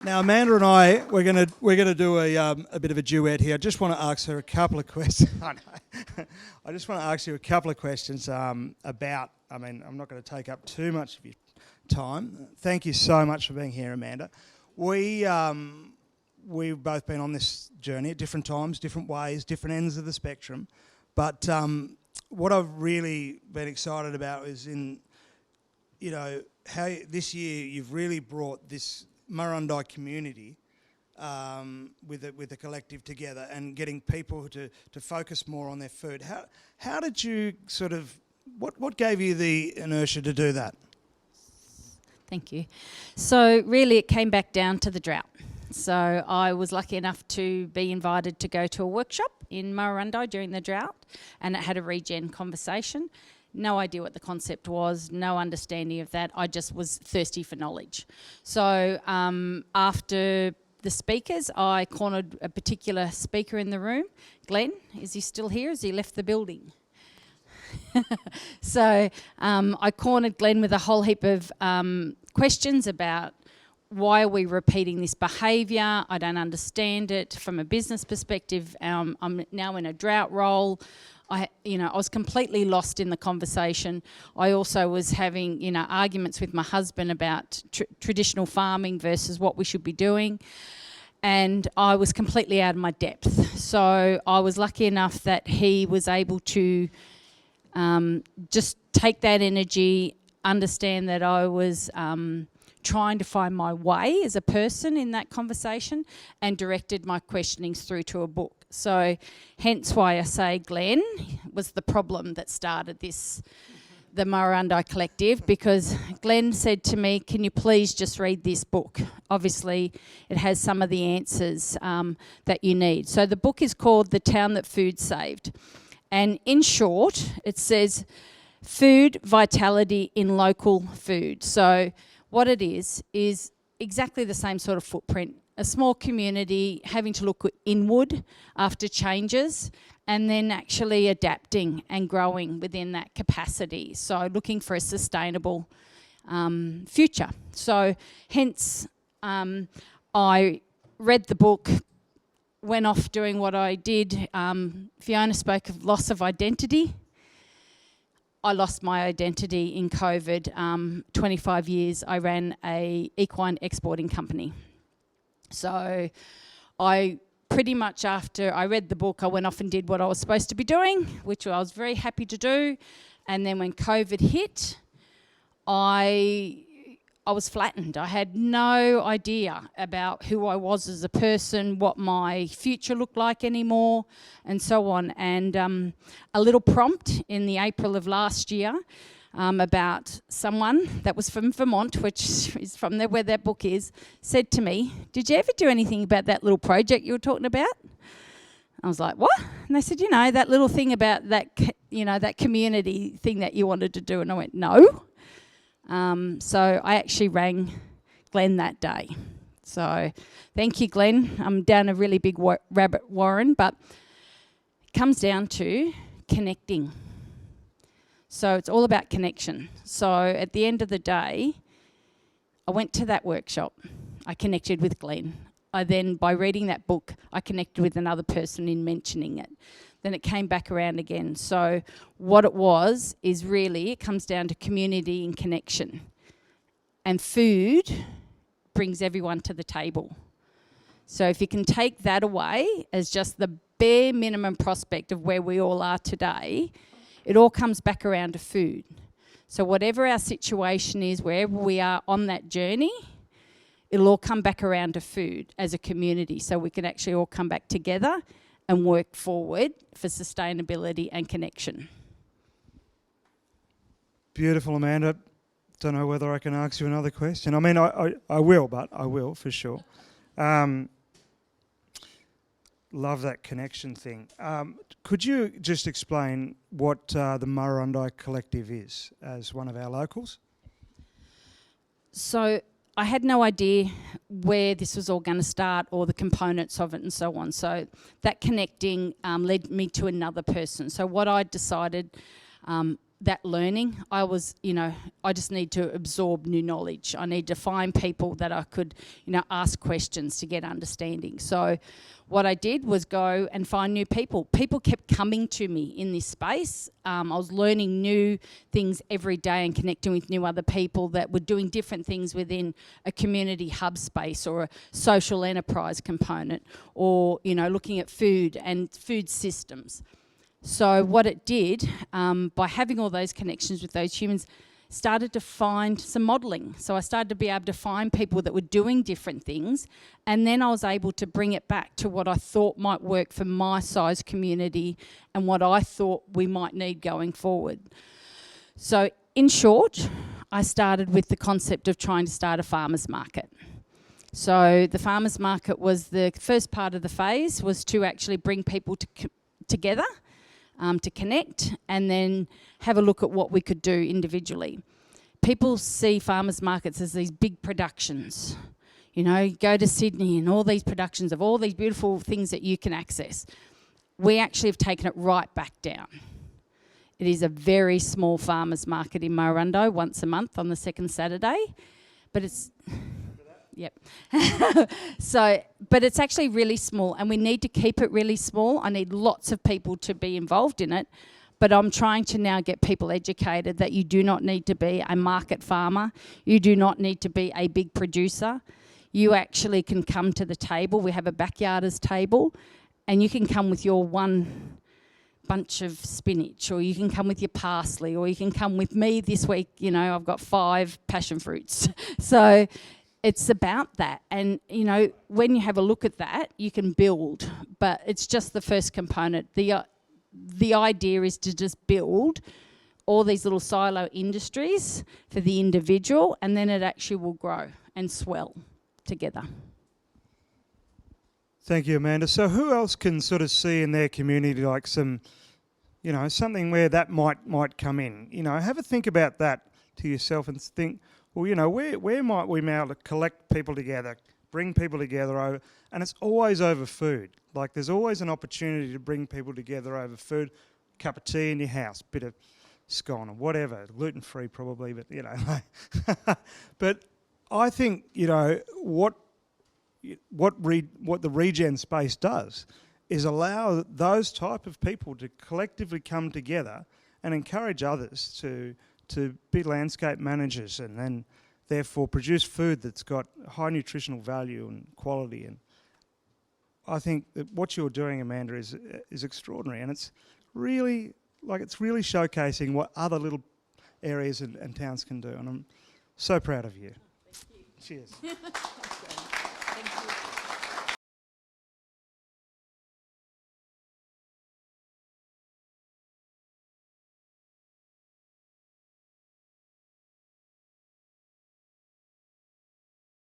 Now, Amanda and I, we're gonna do a bit of a duet here. I just want to ask her a couple of questions. I just want to ask you a couple of questions about. I mean, I'm not going to take up too much of your time. Thank you so much for being here, Amanda. We've both been on this journey at different times, different ways, different ends of the spectrum. But what I've really been excited about is how this year you've really brought this Murrurundi community with the collective together and getting people to focus more on their food. How did you sort of, what gave you the inertia to do that? Thank you. So really it came back down to the drought. So I was lucky enough to be invited to go to a workshop in Murrurundi during the drought, and it had a regen conversation. No idea what the concept was, no understanding of that. I just was thirsty for knowledge. So after the speakers, I cornered a particular speaker in the room. Glenn, is he still here? Has he left the building? So I cornered Glenn with a whole heap of questions about why are we repeating this behaviour? I don't understand it from a business perspective. I'm now in a drought role. I was completely lost in the conversation. I also was having, arguments with my husband about traditional farming versus what we should be doing. And I was completely out of my depth. So I was lucky enough that he was able to just take that energy, understand that I was trying to find my way as a person in that conversation, and directed my questionings through to a book. So hence why I say Glenn was the problem that started this, the Murrurundi Collective, because Glenn said to me, can you please just read this book? Obviously, it has some of the answers that you need. So the book is called The Town That Food Saved. And in short, it says food vitality in local food. So what it is exactly the same sort of footprint. A small community having to look inward after changes and then actually adapting and growing within that capacity. So looking for a sustainable future. So hence I read the book, went off doing what I did. Fiona spoke of loss of identity. I lost my identity in COVID. 25 years I ran a equine exporting company. So I pretty much, after I read the book, I went off and did what I was supposed to be doing, which I was very happy to do. And then when COVID hit, I was flattened. I had no idea about who I was as a person, what my future looked like anymore, and so on. And a little prompt in the April of last year about someone that was from Vermont, which is from there where that book is, said to me, did you ever do anything about that little project you were talking about? I was like, what? And they said, that little thing about that, that community thing that you wanted to do. And I went, no. So I actually rang Glenn that day. So thank you, Glenn. I'm down a really big rabbit warren, but it comes down to connecting. So it's all about connection. So at the end of the day, I went to that workshop. I connected with Glenn. I then, by reading that book, I connected with another person in mentioning it. Then it came back around again. So what it was is really, it comes down to community and connection. And food brings everyone to the table. So if you can take that away as just the bare minimum prospect of where we all are today, it all comes back around to food. So whatever our situation is, wherever we are on that journey, it'll all come back around to food as a community. So we can actually all come back together and work forward for sustainability and connection. Beautiful, Amanda. Don't know whether I can ask you another question. I mean, I will, but I will for sure. Love that connection thing. Could you just explain what the Murrurundi Collective is as one of our locals? So I had no idea where this was all going to start or the components of it and so on. So that connecting led me to another person. So what I decided, that learning. I was, I just need to absorb new knowledge. I need to find people that I could, ask questions to get understanding. So what I did was go and find new people. People kept coming to me in this space. I was learning new things every day and connecting with new other people that were doing different things within a community hub space or a social enterprise component, or, looking at food and food systems. So what it did, by having all those connections with those humans, started to find some modelling. So I started to be able to find people that were doing different things, and then I was able to bring it back to what I thought might work for my size community and what I thought we might need going forward. So in short, I started with the concept of trying to start a farmers market. So the farmers market was the first part of the phase, was to actually bring people together, to connect, and then have a look at what we could do individually. People see farmers markets as these big productions. You go to Sydney and all these productions of all these beautiful things that you can access. We actually have taken it right back down. It is a very small farmers market in Murrurundi once a month on the second Saturday, but it's... Yep. But it's actually really small, and we need to keep it really small. I need lots of people to be involved in it, but I'm trying to now get people educated that you do not need to be a market farmer. You do not need to be a big producer. You actually can come to the table. We have a backyarders table, and you can come with your one bunch of spinach, or you can come with your parsley, or you can come with me this week. I've got 5 passion fruits. So it's about that. And, when you have a look at that, you can build. But it's just the first component. The idea is to just build all these little silo industries for the individual, and then it actually will grow and swell together. Thank you, Amanda. So who else can sort of see in their community like some, something where that might come in? Have a think about that to yourself and think, well, where might we be able to collect people together, bring people together over, and it's always over food. Like there's always an opportunity to bring people together over food, cup of tea in your house, bit of scone or whatever, gluten-free probably, but But I think, what the regen space does is allow those type of people to collectively come together and encourage others to be landscape managers and then therefore produce food that's got high nutritional value and quality. And I think that what you're doing, Amanda, is extraordinary, and it's really showcasing what other little areas and towns can do, and I'm so proud of you. Thank you. Cheers. Thank you.